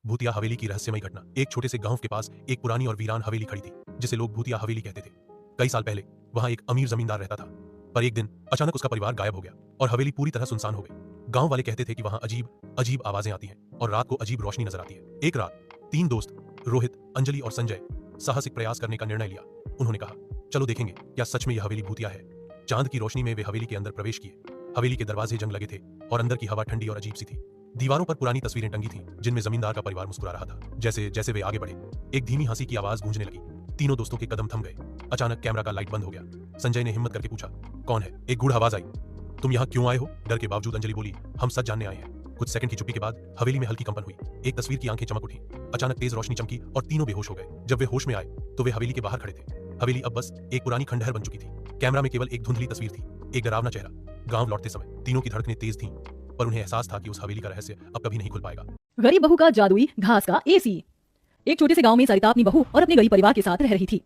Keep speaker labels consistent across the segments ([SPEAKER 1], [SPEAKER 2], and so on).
[SPEAKER 1] भूतिया हवेली की रहस्यमय घटना। एक छोटे से गांव के पास एक पुरानी और वीरान हवेली खड़ी थी जिसे लोग भूतिया हवेली कहते थे। कई साल पहले वहां एक अमीर जमींदार रहता था, पर एक दिन अचानक उसका परिवार गायब हो गया और हवेली पूरी तरह सुनसान हो गई। गांव वाले कहते थे कि वहां अजीब अजीब आवाजें आती हैं और रात को अजीब रोशनी नजर आती है। एक रात 3 दोस्त रोहित, अंजलि और संजय साहसिक प्रयास करने का निर्णय लिया। उन्होंने कहा, चलो देखेंगे क्या सच में यह हवेली भूतिया है। चांद की रोशनी में वे हवेली के अंदर प्रवेश किए। हवेली के दरवाजे जंग लगे थे और अंदर की हवा ठंडी और अजीब सी थी। दीवारों पर पुरानी तस्वीरें टंगी थीं जिनमें जमींदार का परिवार मुस्कुरा रहा था। जैसे जैसे वे आगे बढ़े, एक धीमी हंसी की आवाज गूंजने लगी। तीनों दोस्तों के कदम थम गए। अचानक कैमरा का लाइट बंद हो गया। संजय ने हिम्मत करके पूछा, कौन है? एक गूढ़ आवाज आई, तुम यहाँ क्यों आए हो? डर के बावजूद अंजलि बोली, हम सच जानने आए हैं। कुछ सेकंड की चुप्पी के बाद हवेली में हल्की कंपन हुई। एक तस्वीर की आंखें चमक उठी। अचानक तेज रोशनी चमकी और तीनों बेहोश हो गए। जब वे होश में आए तो वे हवेली के बाहर खड़े थे। हवेली अब बस एक पुरानी खंडहर बन चुकी थी। कैमरा में केवल एक धुंधली तस्वीर थी, एक डरावना चेहरा। गांव लौटते समय तीनों की धड़कनें तेज थीं, पर उन्हें एहसास था कि उस हवेली का रहस्य अब कभी नहीं खुल पाएगा।
[SPEAKER 2] गरीब बहू का जादुई घास का एसी। एक छोटे से गांव में सरिता अपनी बहू और अपने गरीब परिवार के साथ रह रही थी।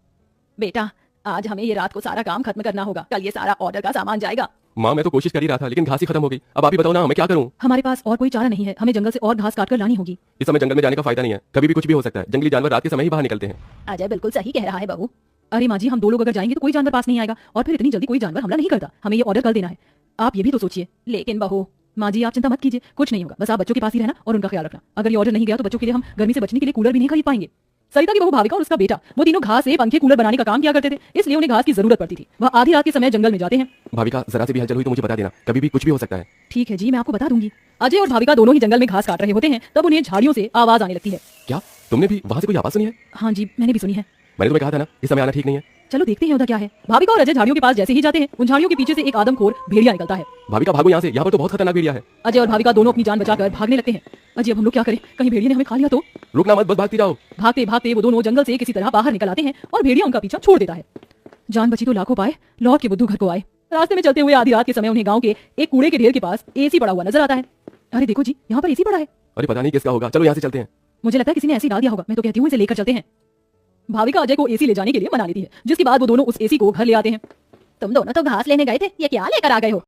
[SPEAKER 2] बेटा, आज हमें ये रात को सारा काम खत्म करना होगा, कल ये सारा ऑर्डर का सामान जाएगा।
[SPEAKER 3] माँ, मैं तो कोशिश कर ही रहा था लेकिन घास ही खत्म हो गई। अब आप ही बताओ ना, मैं क्या करूँ?
[SPEAKER 2] हमारे पास और कोई चारा नहीं है, हमें जंगल से और घास काटकर लानी होगी।
[SPEAKER 3] इस समय जंगल में जाने का फायदा नहीं है, कभी भी कुछ भी हो सकता है। जंगली जानवर रात के समय ही बाहर निकलते हैं।
[SPEAKER 2] अजय बिल्कुल सही कह रहा है बहू। अरे माँ जी, हम 2 लोग अगर जाएंगे तो कोई जानवर पास नहीं आएगा और फिर इतनी जल्दी कोई जानवर हमला नहीं करता। हमें ये ऑर्डर कल देना है, आप ये भी तो सोचिए। लेकिन बहू, माँ जी आप चिंता मत कीजिए, कुछ नहीं होगा। बस आप बच्चों के पास ही रहना और उनका ख्याल रखना। अगर ये ऑर्डर नहीं गया तो बच्चों के लिए हम गर्मी से बचने के लिए कूलर भी नहीं खरीद पाएंगे। सरिता की बहू भाविका और उसका बेटा, वो तीनों घास से पंखे कूलर बनाने का काम किया करते थे, इसलिए उन्हें घास की जरूरत पड़ती थी। वह आधी रात के समय जंगल में जाते हैं।
[SPEAKER 3] भाविका, जरा से भी हलचल हुई तो मुझे बता देना, कभी भी कुछ भी हो सकता है।
[SPEAKER 2] ठीक है जी, मैं आपको बता दूंगी। अजय और भाविका दोनों ही जंगल में घास काट रहे होते हैं, तब उन्हें झाड़ियों से आवाज आने लगती है।
[SPEAKER 3] क्या तुमने भी वहाँ से कोई आवाज सुनी है?
[SPEAKER 2] हाँ जी, मैंने भी सुनी है।
[SPEAKER 3] मैंने तुम्हें कहा था ना, इस समय आना ठीक नहीं है।
[SPEAKER 2] चलो देखते हैं उधर क्या है। भाविका और अजय झाड़ियों के पास जैसे ही जाते हैं, उन झाड़ियों के पीछे से एक आदमखोर भेड़िया निकलता है।
[SPEAKER 3] भाविका भागो यहाँ से, यहाँ पर तो बहुत खतरनाक भेड़िया है।
[SPEAKER 2] अजय और भाविका दोनों अपनी जान बचाकर भागने लगते हैं। अजय, अब हम लोग क्या करें? कहीं भेड़िया ने हमें खा लिया तो?
[SPEAKER 3] रुकना मत, बस भागती जाओ।
[SPEAKER 2] भागते भागते वो दोनों जंगल से किसी तरह बाहर निकल आते हैं और भेड़िया उनका पीछा छोड़ देता है। जान बची तो लाखों पाए, लौट के बुद्धू घर को आए। रास्ते में चलते हुए आधी रात के समय उन्हें गाँव के एक कूड़े के ढेर के पास एसी पड़ा हुआ नजर आता है। अरे देखो जी, यहाँ पर एसी पड़ा है।
[SPEAKER 3] अरे पता नहीं किसका होगा, चलो यहाँ से चलते हैं।
[SPEAKER 2] मुझे लगता है किसी ने ऐसी डाल दिया होगा। मैं तो कहती हूँ इसे लेकर चलते हैं। भाविका अजय को एसी ले जाने के लिए मना लेती है, जिसके बाद वो दोनों उस एसी को घर ले आते हैं। तुम दोनों तो घास लेने गए थे, ये क्या लेकर आ गए हो?